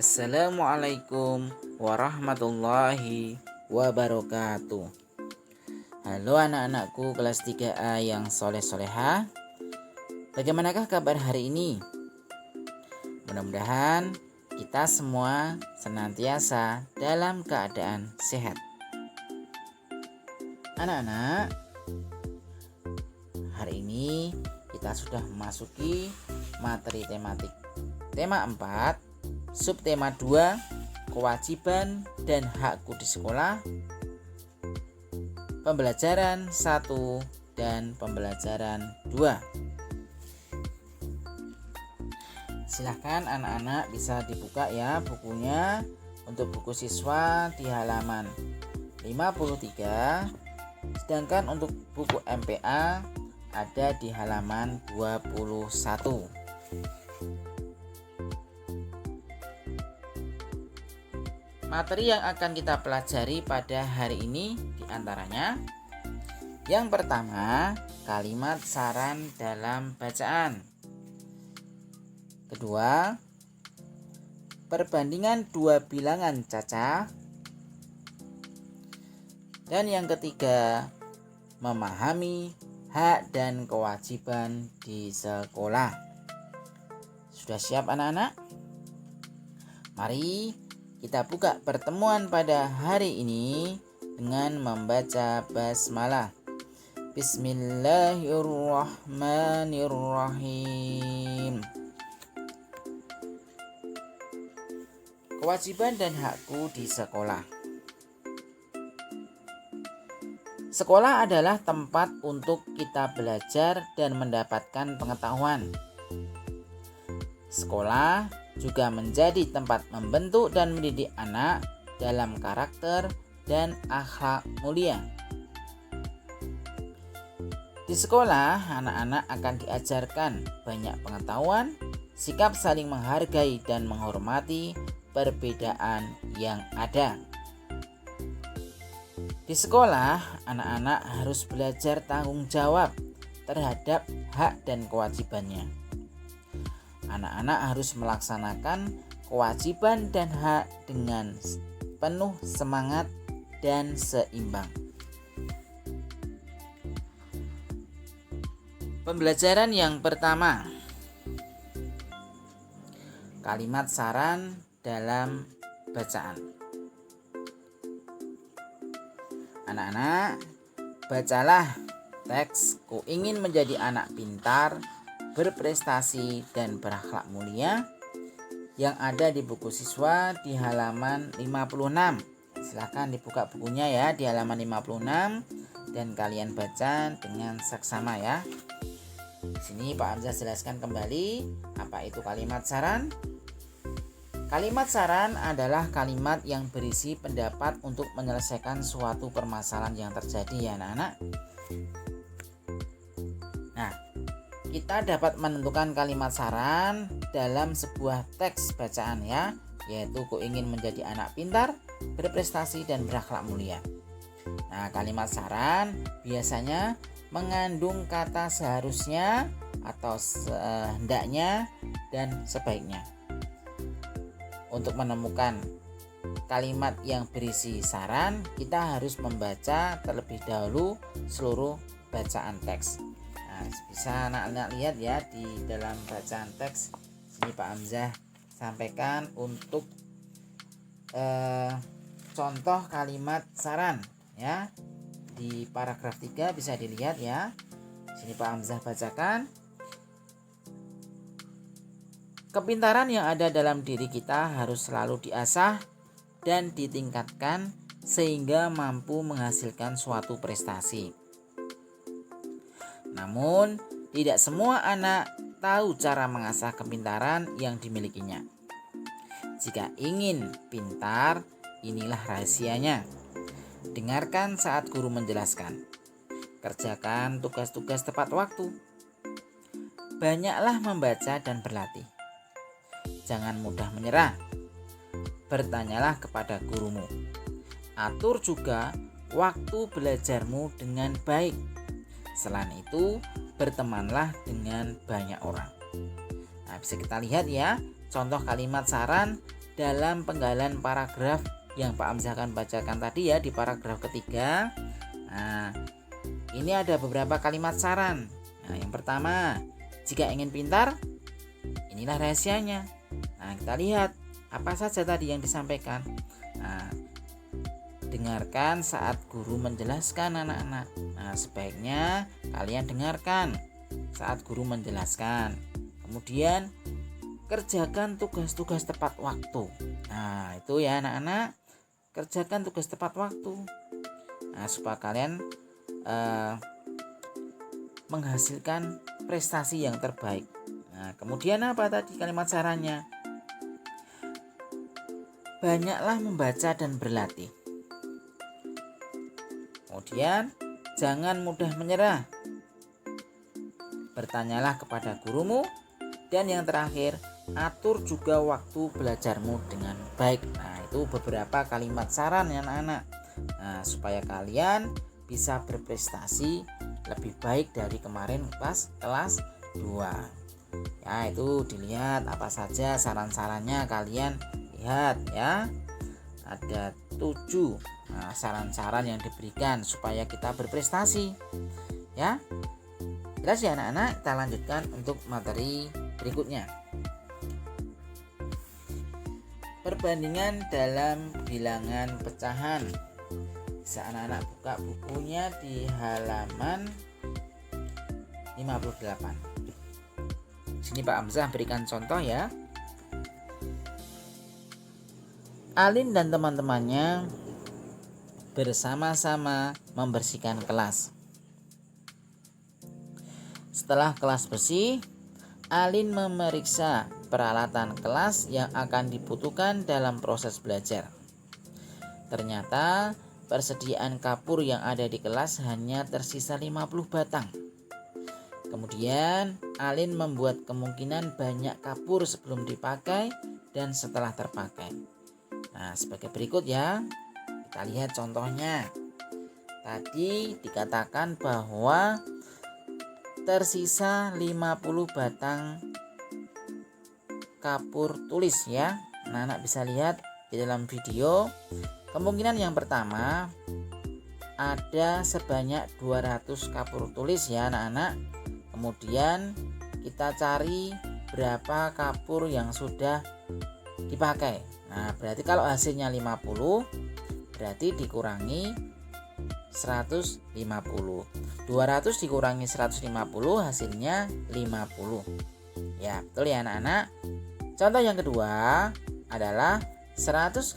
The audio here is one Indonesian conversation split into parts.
Assalamualaikum warahmatullahi wabarakatuh. Halo anak-anakku kelas 3A yang soleh-soleha. Bagaimanakah kabar hari ini? Mudah-mudahan kita semua senantiasa dalam keadaan sehat. Anak-anak, hari ini kita sudah memasuki materi tematik tema 4, subtema 2, kewajiban dan hakku di sekolah, pembelajaran 1 dan pembelajaran 2. Silahkan anak-anak bisa dibuka ya bukunya. Untuk buku siswa di halaman 53, sedangkan untuk buku MPA ada di halaman 21. Materi yang akan kita pelajari pada hari ini diantaranya: yang pertama, kalimat saran dalam bacaan. Kedua, perbandingan dua bilangan cacah. Dan yang ketiga, memahami hak dan kewajiban di sekolah. Sudah siap anak-anak? Mari kita buka pertemuan pada hari ini dengan membaca basmalah. Bismillahirrahmanirrahim. Kewajiban dan hakku di sekolah. Sekolah adalah tempat untuk kita belajar dan mendapatkan pengetahuan. Sekolah juga menjadi tempat membentuk dan mendidik anak dalam karakter dan akhlak mulia. Di sekolah, anak-anak akan diajarkan banyak pengetahuan, sikap saling menghargai dan menghormati perbedaan yang ada. Di sekolah, anak-anak harus belajar tanggung jawab terhadap hak dan kewajibannya. Anak-anak harus melaksanakan kewajiban dan hak dengan penuh semangat dan seimbang. Pembelajaran yang pertama, kalimat saran dalam bacaan. Anak-anak, bacalah teks "Ku ingin menjadi anak pintar, berprestasi dan berakhlak mulia" yang ada di buku siswa di halaman 56. Silahkan dibuka bukunya ya di halaman 56 dan kalian baca dengan seksama ya. Di sini Pak Hamzah jelaskan kembali apa itu kalimat saran. Kalimat saran adalah kalimat yang berisi pendapat untuk menyelesaikan suatu permasalahan yang terjadi ya anak-anak. Nah, kita dapat menentukan kalimat saran dalam sebuah teks bacaan ya, yaitu "Ku ingin menjadi anak pintar, berprestasi dan berakhlak mulia". Nah, kalimat saran biasanya mengandung kata seharusnya atau sehendaknya dan sebaiknya. Untuk menemukan kalimat yang berisi saran, kita harus membaca terlebih dahulu seluruh bacaan teks. Nah, bisa anak-anak lihat ya di dalam bacaan teks. Sini Pak Hamzah sampaikan untuk contoh kalimat saran ya. Di paragraf 3 bisa dilihat ya. Sini Pak Hamzah bacakan. Kepintaran yang ada dalam diri kita harus selalu diasah dan ditingkatkan sehingga mampu menghasilkan suatu prestasi. Namun, tidak semua anak tahu cara mengasah kepintaran yang dimilikinya. Jika ingin pintar, inilah rahasianya. Dengarkan saat guru menjelaskan. Kerjakan tugas-tugas tepat waktu. Banyaklah membaca dan berlatih. Jangan mudah menyerah. Bertanyalah kepada gurumu. Atur juga waktu belajarmu dengan baik. Selain itu, bertemanlah dengan banyak orang. Nah, bisa kita lihat ya, contoh kalimat saran dalam penggalan paragraf yang Pak Hamzah akan bacakan tadi ya, di paragraf ketiga. Nah, ini ada beberapa kalimat saran. Nah, yang pertama, jika ingin pintar, inilah rahasianya. Nah, kita lihat apa saja tadi yang disampaikan. Nah, dengarkan saat guru menjelaskan anak-anak. Nah, sebaiknya kalian dengarkan saat guru menjelaskan. Kemudian kerjakan tugas-tugas tepat waktu. Nah, itu ya anak-anak, kerjakan tugas tepat waktu. Nah, supaya kalian menghasilkan prestasi yang terbaik. Nah, kemudian apa tadi kalimat sarannya? Banyaklah membaca dan berlatih. Kemudian jangan mudah menyerah. Bertanyalah kepada gurumu. Dan yang terakhir, atur juga waktu belajarmu dengan baik. Nah, itu beberapa kalimat saran ya anak-anak. Nah, supaya kalian bisa berprestasi lebih baik dari kemarin kelas 2. Ya, itu dilihat apa saja saran-sarannya, kalian lihat ya. Ada 7 saran-saran yang diberikan supaya kita berprestasi. Ya. Jelas ya anak-anak, kita lanjutkan untuk materi berikutnya. Perbandingan dalam bilangan pecahan. Bisa anak-anak buka bukunya di halaman 58. Sini Pak Hamzah berikan contoh ya. Alin dan teman-temannya bersama-sama membersihkan kelas. Setelah kelas bersih, Alin memeriksa peralatan kelas yang akan dibutuhkan dalam proses belajar. Ternyata persediaan kapur yang ada di kelas hanya tersisa 50 batang. Kemudian Alin membuat kemungkinan banyak kapur sebelum dipakai dan setelah terpakai. Nah, sebagai berikut ya. Kita lihat contohnya. Tadi dikatakan bahwa tersisa 50 batang kapur tulis ya. Anak-anak bisa lihat di dalam video. Kemungkinan yang pertama ada sebanyak 200 kapur tulis ya anak-anak. Kemudian kita cari berapa kapur yang sudah dipakai. Nah, berarti kalau hasilnya 50, berarti dikurangi 150. 200 dikurangi 150 hasilnya 50. Ya, betul ya anak-anak. Contoh yang kedua adalah 150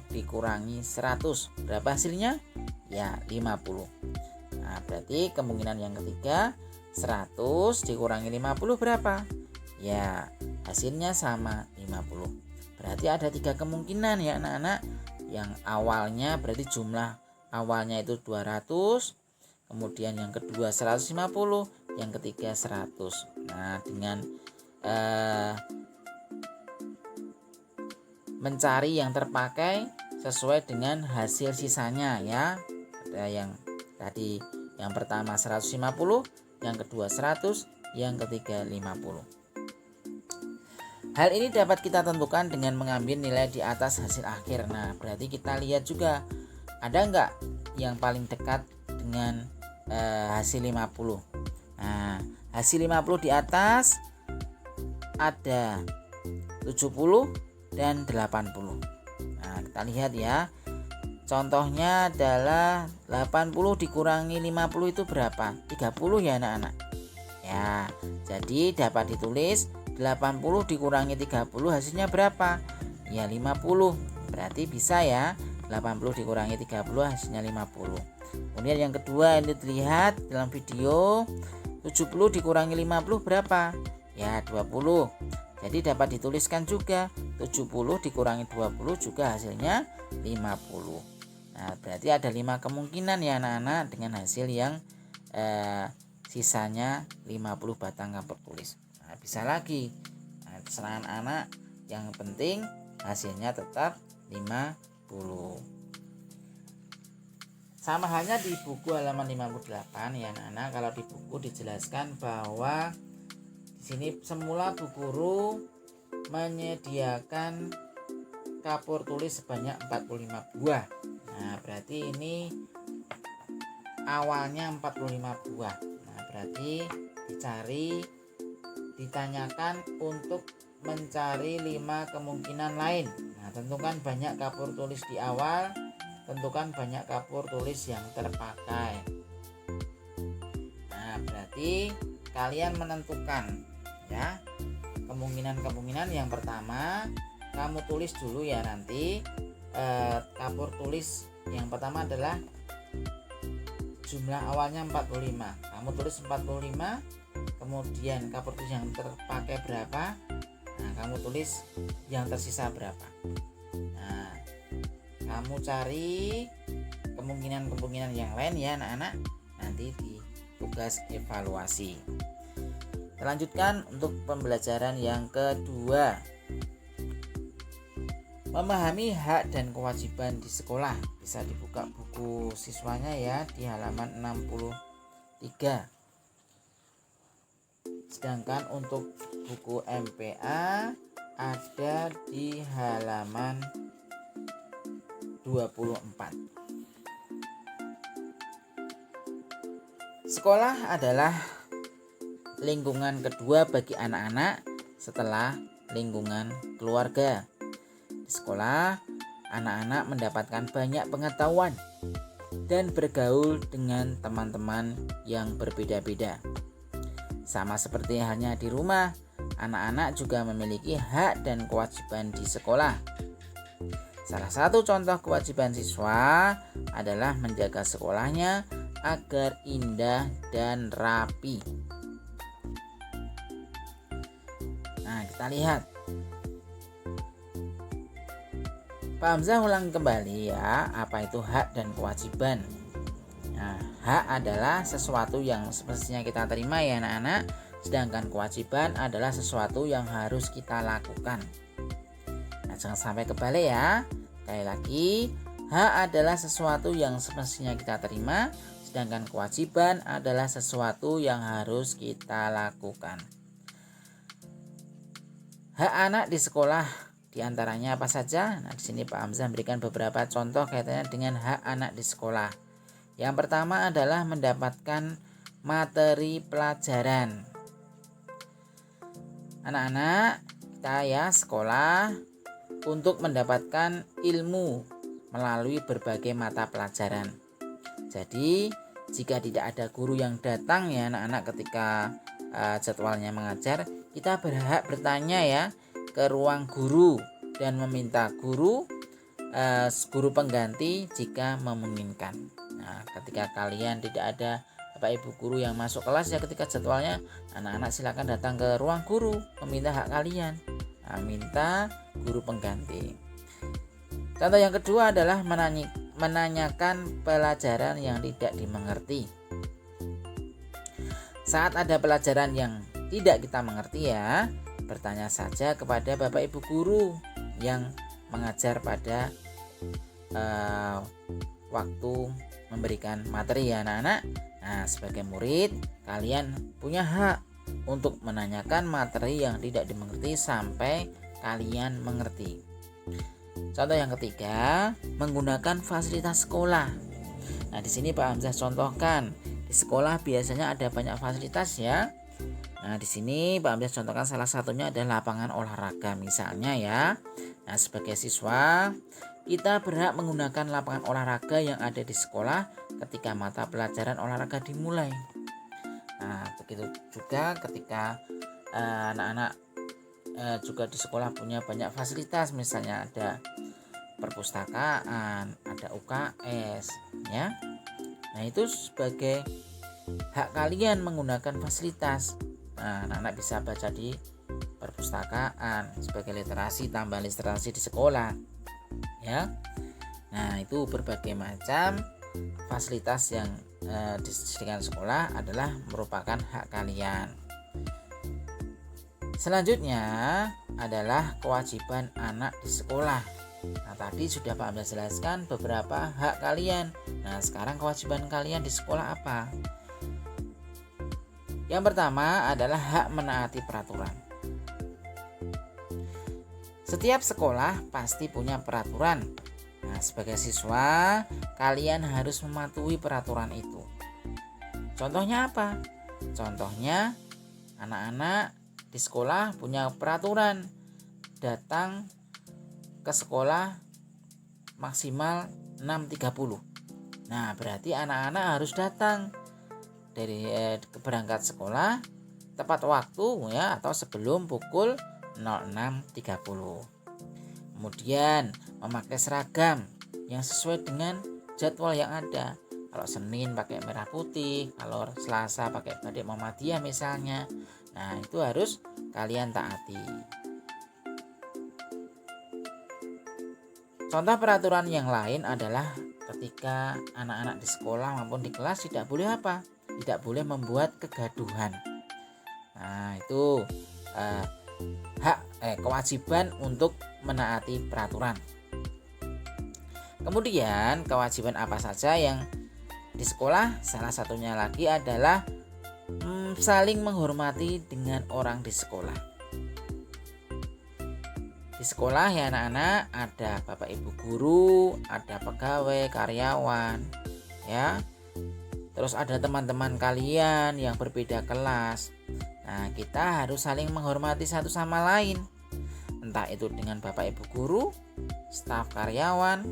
dikurangi 100. Berapa hasilnya? Ya, 50. Nah, berarti kemungkinan yang ketiga 100 dikurangi 50 berapa? Ya, hasilnya sama 50. Berarti ada 3 kemungkinan ya anak-anak. Yang awalnya berarti jumlah awalnya itu 200, kemudian yang kedua 150, yang ketiga 100. Nah, dengan mencari yang terpakai sesuai dengan hasil sisanya ya. Ada yang tadi yang pertama 150, yang kedua 100, yang ketiga 50. Hal ini dapat kita tentukan dengan mengambil nilai di atas hasil akhir. Nah, berarti kita lihat juga ada enggak yang paling dekat dengan hasil 50. Nah, hasil 50 di atas ada 70 dan 80. Nah, kita lihat ya. Contohnya adalah 80 dikurangi 50 itu berapa? 30 ya anak-anak. Ya, jadi dapat ditulis 80 dikurangi 30 hasilnya berapa? Ya 50. Berarti bisa ya, 80 dikurangi 30 hasilnya 50. Kemudian yang kedua ini dilihat dalam video, 70 dikurangi 50 berapa? Ya 20. Jadi dapat dituliskan juga 70 dikurangi 20 juga hasilnya 50. Nah, berarti ada 5 kemungkinan ya anak-anak dengan hasil yang sisanya 50 batang kapur tulis. Nah, bisa lagi. Nah, terserah anak-anak, yang penting hasilnya tetap 50. Sama halnya di buku halaman 58 ya anak-anak. Kalau di buku dijelaskan bahwa di sini semula Bu Guru menyediakan kapur tulis sebanyak 45 buah. Nah, berarti ini awalnya 45 buah. Nah, berarti ditanyakan untuk mencari 5 kemungkinan lain. Nah, tentukan banyak kapur tulis di awal, tentukan banyak kapur tulis yang terpakai. Nah, berarti kalian menentukan ya kemungkinan-kemungkinan. Yang pertama, kamu tulis dulu ya nanti kapur tulis yang pertama adalah jumlah awalnya 45. Kamu tulis 45, kemudian kapur tulis yang terpakai berapa? Nah, kamu tulis yang tersisa berapa. Nah, kamu cari kemungkinan-kemungkinan yang lain ya anak-anak, nanti di tugas evaluasi. Kita lanjutkan untuk pembelajaran yang kedua. Memahami hak dan kewajiban di sekolah. Bisa dibuka buku siswanya ya di halaman 63. Sedangkan untuk buku MPA ada di halaman 24. Sekolah adalah lingkungan kedua bagi anak-anak setelah lingkungan keluarga. Di sekolah, anak-anak mendapatkan banyak pengetahuan dan bergaul dengan teman-teman yang berbeda-beda. Sama seperti halnya di rumah, anak-anak juga memiliki hak dan kewajiban di sekolah. Salah satu contoh kewajiban siswa adalah menjaga sekolahnya agar indah dan rapi. Nah, kita lihat. Pak Hamzah ulang kembali ya, apa itu hak dan kewajiban. Nah, hak adalah sesuatu yang semestinya kita terima ya anak-anak, sedangkan kewajiban adalah sesuatu yang harus kita lakukan. Nah, jangan sampai kebalik ya. Sekali lagi, hak adalah sesuatu yang semestinya kita terima, sedangkan kewajiban adalah sesuatu yang harus kita lakukan. Hak anak di sekolah diantaranya apa saja? Nah, di sini Pak Hamzah memberikan beberapa contoh kaitannya dengan hak anak di sekolah. Yang pertama adalah mendapatkan materi pelajaran. Anak-anak kita ya sekolah untuk mendapatkan ilmu melalui berbagai mata pelajaran. Jadi jika tidak ada guru yang datang ya anak-anak ketika jadwalnya mengajar, kita berhak bertanya ya ke ruang guru dan meminta guru pengganti jika memungkinkan. Nah, ketika kalian tidak ada Bapak Ibu guru yang masuk kelas ya ketika jadwalnya, anak-anak silakan datang ke ruang guru meminta hak kalian. Nah, minta guru pengganti. Contoh yang kedua adalah menanyakan pelajaran yang tidak dimengerti. Saat ada pelajaran yang tidak kita mengerti ya, bertanya saja kepada Bapak Ibu guru yang mengajar pada waktu memberikan materi ya anak-anak. Nah, sebagai murid kalian punya hak untuk menanyakan materi yang tidak dimengerti sampai kalian mengerti. Contoh yang ketiga, menggunakan fasilitas sekolah. Nah, di sini Pak Hamzah contohkan, di sekolah biasanya ada banyak fasilitas ya. Nah, di sini Pak Hamzah contohkan salah satunya adalah lapangan olahraga misalnya ya. Nah, sebagai siswa kita berhak menggunakan lapangan olahraga yang ada di sekolah ketika mata pelajaran olahraga dimulai. Nah, begitu juga ketika anak-anak juga di sekolah punya banyak fasilitas, misalnya ada perpustakaan, ada UKS ya. Nah, itu sebagai hak kalian menggunakan fasilitas. Nah, anak-anak bisa baca di perpustakaan sebagai literasi, tambahan literasi di sekolah ya. Nah, itu berbagai macam fasilitas yang disediakan sekolah adalah merupakan hak kalian. Selanjutnya adalah kewajiban anak di sekolah. Nah, tadi sudah Pak Hamzah jelaskan beberapa hak kalian. Nah, sekarang kewajiban kalian di sekolah apa? Yang pertama adalah hak menaati peraturan. Setiap sekolah pasti punya peraturan. Nah, sebagai siswa, kalian harus mematuhi peraturan itu. Contohnya apa? Contohnya, anak-anak di sekolah punya peraturan datang ke sekolah maksimal 6.30. Nah, berarti anak-anak harus datang dari berangkat sekolah tepat waktu ya, atau sebelum pukul 06.30. Kemudian memakai seragam yang sesuai dengan jadwal yang ada. Kalau Senin pakai merah putih, kalau Selasa pakai batik Muhammadiyah misalnya. Nah, itu harus kalian taati. Contoh peraturan yang lain adalah ketika anak-anak di sekolah maupun di kelas tidak boleh apa? Tidak boleh membuat kegaduhan. Nah, itu kewajiban untuk menaati peraturan. Kemudian kewajiban apa saja yang di sekolah? Salah satunya lagi adalah saling menghormati dengan orang di sekolah. Di sekolah ya anak-anak, ada bapak ibu guru, ada pegawai, karyawan, ya. Terus ada teman-teman kalian yang berbeda kelas. Nah, kita harus saling menghormati satu sama lain. Entah itu dengan bapak ibu guru, staf karyawan,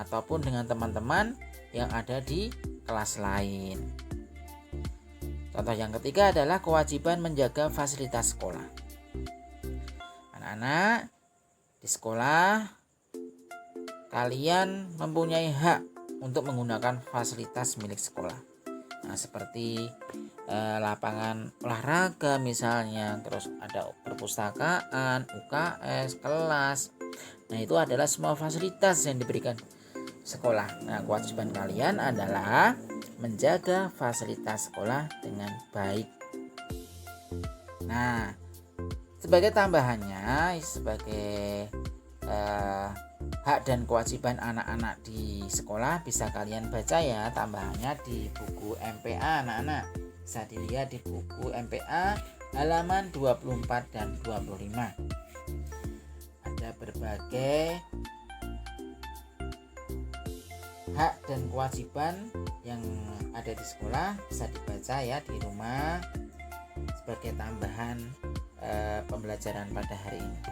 ataupun dengan teman-teman yang ada di kelas lain. Contoh yang ketiga adalah kewajiban menjaga fasilitas sekolah. Anak-anak di sekolah, kalian mempunyai hak untuk menggunakan fasilitas milik sekolah. Nah, seperti lapangan olahraga misalnya, terus ada perpustakaan, UKS, kelas. Nah, itu adalah semua fasilitas yang diberikan sekolah. Nah, kewajiban kalian adalah menjaga fasilitas sekolah dengan baik. Nah, sebagai tambahannya, sebagai hak dan kewajiban anak-anak di sekolah bisa kalian baca ya tambahannya di buku MPA anak-anak. Bisa dilihat di buku MPA halaman 24 dan 25. Ada berbagai hak dan kewajiban yang ada di sekolah, bisa dibaca ya di rumah sebagai tambahan pembelajaran pada hari ini.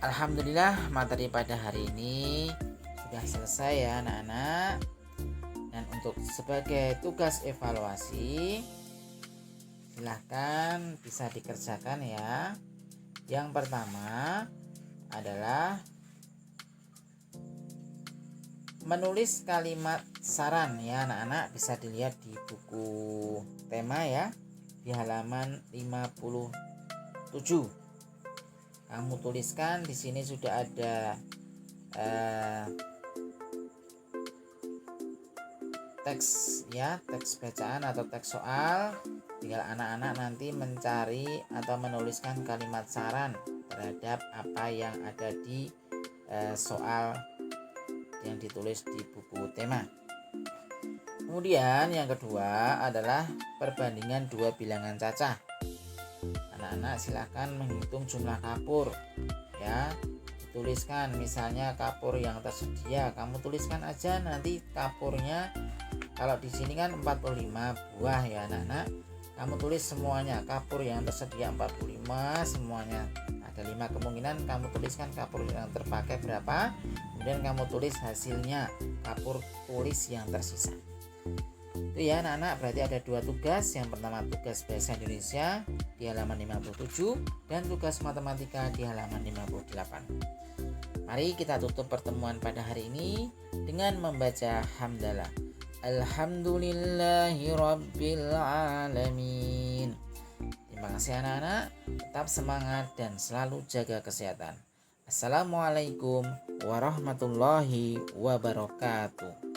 Alhamdulillah, materi pada hari ini sudah selesai ya anak-anak. Dan untuk sebagai tugas evaluasi, silahkan bisa dikerjakan ya. Yang pertama adalah menulis kalimat saran ya anak-anak, bisa dilihat di buku tema ya di halaman 57. Kamu tuliskan di sini sudah ada teks ya, teks bacaan atau teks soal. Tinggal anak-anak nanti mencari atau menuliskan kalimat saran terhadap apa yang ada di soal yang ditulis di buku tema. Kemudian yang kedua adalah perbandingan dua bilangan cacah. Anak-anak silahkan menghitung jumlah kapur ya, dituliskan misalnya kapur yang tersedia, kamu tuliskan aja nanti kapurnya. Kalau di sini kan 45 buah ya anak-anak, kamu tulis semuanya kapur yang tersedia 45 semuanya. Ada 5 kemungkinan, kamu tuliskan kapur yang terpakai berapa, kemudian kamu tulis hasilnya, kapur tulis yang tersisa. Itu ya anak-anak, berarti ada 2 tugas. Yang pertama tugas bahasa Indonesia di halaman 57 dan tugas matematika di halaman 58. Mari kita tutup pertemuan pada hari ini dengan membaca hamdalah. Alhamdulillahirabbil alamin. Terima kasih anak-anak, tetap semangat dan selalu jaga kesehatan. Assalamualaikum warahmatullahi wabarakatuh.